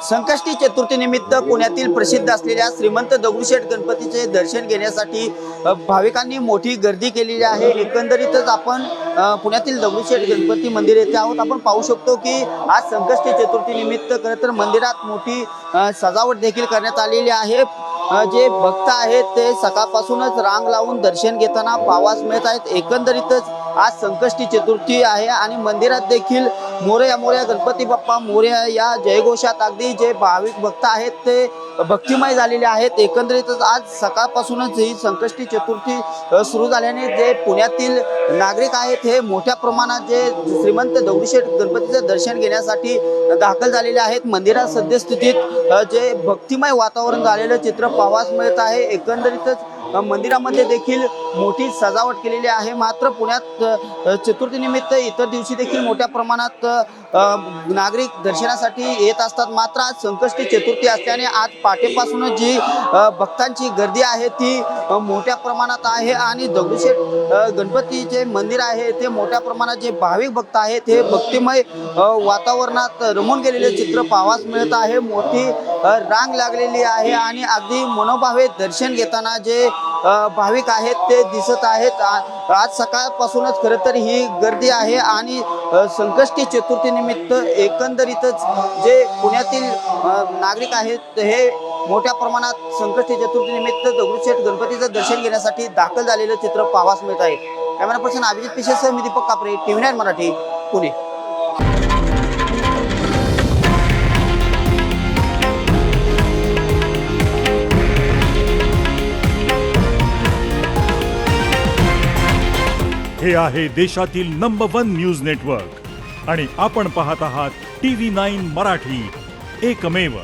संकष्टी चतुर्थी निमित्त पुण्यातील प्रसिद्ध असलेल्या श्रीमंत दगडूशेठ गणपतीचे दर्शन घेण्यासाठी भाविकांनी मोठी गर्दी केलेली आहे। एकंदरीतच आपण पुण्यातील दगडूशेठ गणपती मंदिर येथे आहोत। आपण पाहू शकतो की आज संकष्टी चतुर्थी निमित्त खरं तर मंदिरात मोठी सजावट देखील करण्यात आलेली आहे। जे भक्त आहेत ते सकाळपासूनच रांग लावून दर्शन घेताना पाहावयास मिळत आहेत। एकंदरीतच आज संकष्टी चतुर्थी आहे आणि मंदिरात देखील मोरया मोरया गणपती बाप्पा मोरया या जयघोषात अगदी जे भाविक भक्त आहेत ते भक्तिमय झालेले आहेत। एकंदरीतच आज सकाळपासूनच ही संकष्टी चतुर्थी सुरू झाल्याने जे पुण्यातील नागरिक आहेत हे मोठ्या प्रमाणात जे श्रीमंत दगडूशेठ गणपतीचे दर्शन घेण्यासाठी दाखल झालेले आहेत। मंदिरात सद्यस्थितीत जे भक्तिमय वातावरण झालेलं चित्र पाहावयास मिळत आहे। एकंदरीतच मंदिरामध्ये देखील मोठी सजावट केलेली आहे। मात्र पुण्यात चतुर्थी निमित्त इतर दिवशी देखील मोठ्या प्रमाणात नागरिक दर्शनासाठी येत असतात। मात्र आज संकष्टी चतुर्थी असल्याने आज पहाटेपासूनच जी भक्तांची गर्दी आहे ती मोठ्या प्रमाणात आहे आणि दगडूशेठ गणपतीचे मंदिर आहे ते मोठ्या प्रमाणात जे भाविक भक्त आहेत हे भक्तिमय वातावरणात रमून गेलेले चित्र पाहावयास मिळत आहे। मोठी रांग लागलेली आहे आणि अगदी मनोभावे दर्शन घेताना जे भाविक आहेत ते दिसत आहेत। आज सकाळपासूनच खरं तर ही गर्दी आहे आणि संकष्टी चतुर्थी निमित्त एकंदरीतच जे पुण्यातील नागरिक आहेत हे मोठ्या प्रमाणात संकष्टी चतुर्थी निमित्त दगडूशेठ गणपतीचं दर्शन घेण्यासाठी दाखल झालेलं चित्र पाहावयास मिळत आहे। कॅमेरा पर्सन अभिजित पिशेसह मी दीपक कापरे, TV9 मराठी, पुणे। हे आहे देशातील नंबर 1 न्यूज नेटवर्क आणि आपण पाहत आहात TV9 मराठी, एकमेव।